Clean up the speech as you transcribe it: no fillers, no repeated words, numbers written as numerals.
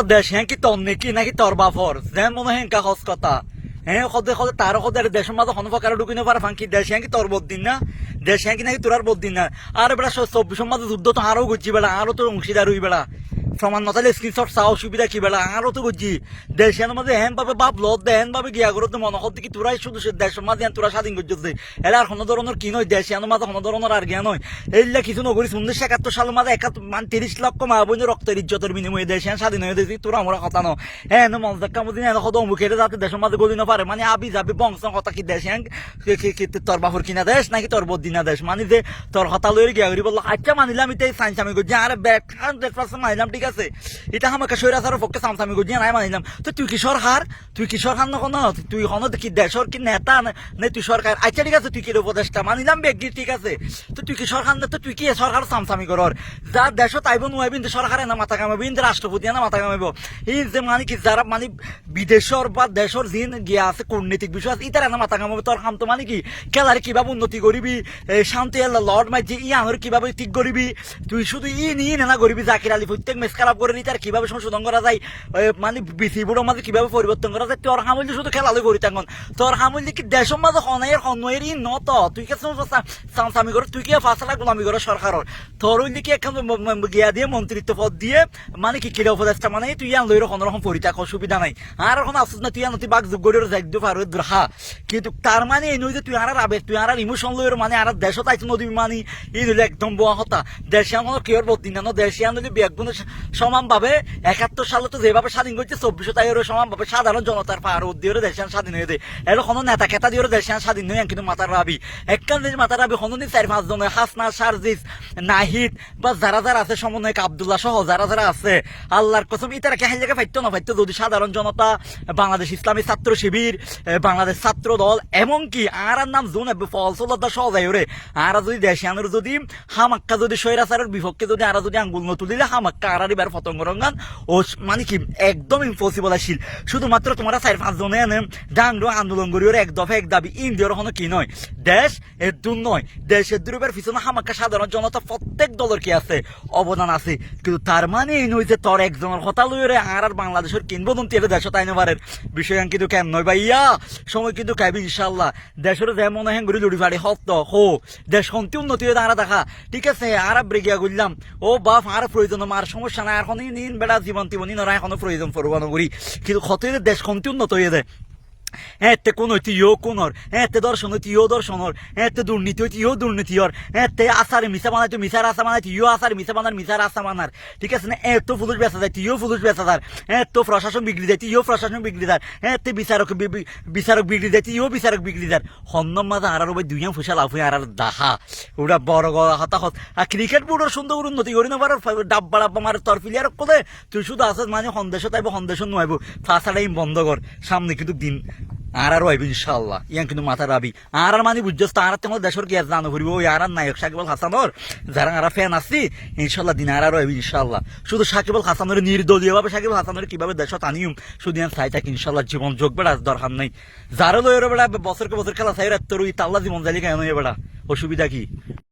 দেশ হ্যাঁ কি তোর নাকি নাকি তোর বাপর যে মনে হয় হস কথা হ্যাঁ সদে সদে তার সদে দেশের মাঝে হনফকারে ঢুকিনে পারে ফাঁকি দেশ হ্যাঁ কি তোর বদিন না দেশ হ্যাঁ কি নাকি তোর বদিন না আর বেড়া 24 মাঝে যুদ্ধ তো আরো করছি বেড়া আরো তো অংশীদার হই বেড়া প্রমাণ নতালে স্ক্রিনশট চাও সুবিধা কি বেড়া আরো তো বুঝছি দেশের মাঝে হেন ভাবে বাপ লত দেন ভাবে গিয়া করতে মনে হতে কি তোরাই শুধু দেশের মাঝে তোরা স্বাধীন করছে এলা আর কোনো ধরনের কি নয় দেশ এর মাঝে কোনো ধরনের আর জ্ঞান নয় এইলা কিছু নগরী 1971 সালের মাঝে 30 লক্ষ মা বোনের রক্তের ইজ্জতের বিনিময়ে দেশ স্বাধীন হয়ে দিয়েছি তোরা আমরা কথা ন হ্যাঁ মজাক্কা মদিন এনে কত অমুখের যাতে দেশের মাঝে গলি না পারে মানে আবি যাবি বংশ কথা কি দেশ তোর বাপর কিনা দেশ নাকি তোর বদিনা দেশ মানে যে তোর হতা লইরে গিয়া করি বললো আচ্ছা মানিলাম এটা সাইন্স আমি করছি আরে ব্যাগ 100% মানিলাম ঠিক আছে এটা আমাকে সৈরাচারের পক্ষে সামসামি করছি নাই মানিলাম তো তুই কি সরকার না কোনো তুই কোনো কি দেশের কি নেতা না তুই সরকার আচ্ছা ঠিক আছে তুই কি উপদেষ্টা মানিলাম বেগি ঠিক আছে তো তুই কি সরকার না তো তুই কি সরকার সামসামি কর যা দেশ তাইব নুয়াবি সরকারে না মাথা কামাবি রাষ্ট্রপতি না মাথা কামাইব এই যে মানে কি যারা মানে বিদেশর বা দেশের যিন গিয়া আছে কূটনীতিক বিষয় আছে ইতারা না মাথা কামাবে তোর কাম তো মানে কি খেলার কিভাবে উন্নতি করবি শান্তি লর্ড মাইজি ই আনোর কিভাবে ঠিক করবি তুই শুধু নিয়ে না করবি জাকির আলী প্রত্যেক মেস খারাপ করে তার কিভাবে সংশোধন করা যায় মানে বিসি বুড়োর মাঝে কিভাবে পরিবর্তন করা যায় তোর হামল শুধু খেলালে করি তখন তোর হামল কি দেশের মাঝে হনয়ের ই নত তুই কে সামসামি করে তুই কি ফাঁসলা গোলামি করে সরকারের তোর হইলে কি এখন গিয়া দিয়ে মন্ত্রিত্ব পদ দিয়ে মানে কি ক্রীড়া উপদেষ্টা মানে তুই আনলইর কোনো রকম পরিত্যাগ অসুবিধা নাই আর এখন আসুস না তুই আনতি বাঘ যোগ করে যাইতে পারো হা কিন্তু তার মানে এই নই যে তুই আর আবেগ তুই আর ইমোশন লইর মানে আর দেশত আইস নদী মানে এই হইলে একদম বোয়া হতা দেশে আমার কেউর বদিন না দেশে আনলে ব্যাগগুলো সমান ভাবে 71 সালে তো যেভাবে স্বাধীন করছে 24 তাই সমান ভাবে সাধারণ জনতার পাহাড় দিয়ে দেশে স্বাধীন হয়ে দেয় এর কোনো নেতা খেতা দিয়ে দেশে স্বাধীন হয়ে কিন্তু মাতার রাবি একখান মাতার রাবি হননি 4-5 জন হাসনা সারজিস নাহিদ বা যারা যারা আছে সমন্বয়ক আব্দুল্লাহ সহ যারা যারা আছে আল্লাহর কসম ইতারা কে জায়গায় ফাইতো না ফাইতো যদি সাধারণ জনতা বাংলাদেশ ইসলামী ছাত্র শিবির বাংলাদেশ ছাত্র দল এমনকি আর নাম জোন ফলসলতা সহজাই ওরে আর যদি দেশে আনোর যদি হামাক্কা যদি স্বৈরাচারের বিপক্ষে যদি আর যদি আঙ্গুল নতুলিলে হামাক্কা আর এবার পতঙ্গ রঙ্গান ও মানে কি একদম ইম্পসিবল আসিল শুধুমাত্র তোমরা 4-5 জনে এনে ডাংডো আন্দোলন করি ওর এক দফা এক দাবি ইন্ডিয়ার কোনো কি নয় দেশ এর দূর নয় দেশের দূরের পিছনে হামাক্কা সাধারণ জনতা প্রত্যেক দলের কি আছে অবদান আছে কিন্তু তার মানে এই নয় যে তোর একজনের কথা লইরে আর বাংলাদেশের কিংবদন্তি এর দেশ তাই নেবারের বিষয় কিন্তু কেন নয় ভাইয়া সময় কিন্তু খাইবি ইনশাল্লাহ দেশের যেমন হ্যাঁ ঘুরি লুড়ি ফাড়ি হত হো দেশ সন্তি উন্নতি হয়ে দাঁড়া দেখা ঠিক আছে আর ব্রেগিয়া করলাম ও বাপ আর প্রয়োজন আর সমস্যা নাই এখন নিন বেড়া জীবন তীবনী নরা এখনো প্রয়োজন পড়বো না করি কিন্তু কত দেশ সন্তি উন্নত হয়ে যায় এতে কোন হইতে ইও কোনর এতে দর্শন হইতে ইও দর্শনর এতে দুর্নীতি হইতে ইও দুর্নীতির এতে আসারে মিশা বানাইতে মিশার আসা বানাইতে ইও আসারে মিশা বানার মিশার আসা বানার ঠিক আছে না এত ফুলুস বেচা যায় ইও ফুলুস বেচা যার এত প্রশাসন বিগড়ি যায় ইও প্রশাসন বিগড়ি যার এতে বিচারক বিগড়ি যায় ইও বিচারক বিগড়ি যার হন্নম মাঝে আর ওই দুইয়া ফুসা লাভ হয়ে আর দাহা ওরা বড় গড়া হতাহত আর ক্রিকেট বোর্ডের সুন্দর উন্নতি করি না পারো ডাব্বা ডাব্বা মারে তোর প্লেয়ার কোলে তুই শুধু আসিস মানে সন্দেশ তাইব সন্দেশ নয় ফাঁসাটাই বন্ধ কর সামনে কিন্তু দিন আর আইবি ইনশাল্লাহ ইয়ান কিন্তু মাথা রাবি আর মানে বুঝছস আর তোমার দেশের কি জানো করিব ওই আর নায়ক সাকিবুল হাসানর যারা আর ফ্যান আছি ইনশাল্লাহ দিন আর আইবি ইনশাল্লাহ শুধু সাকিবুল হাসানের নির্দলীয় ভাবে সাকিবুল হাসানের কিভাবে দেশত আনিম শুধু ইয়ান চাই থাকি ইনশাল্লাহ জীবন যোগ বেড়া দরকার নাই যারা লয়ের বেড়া বছরকে বছর খেলা চাই তোর ওই তাল্লা জীবন জালি কেন বেড়া অসুবিধা কি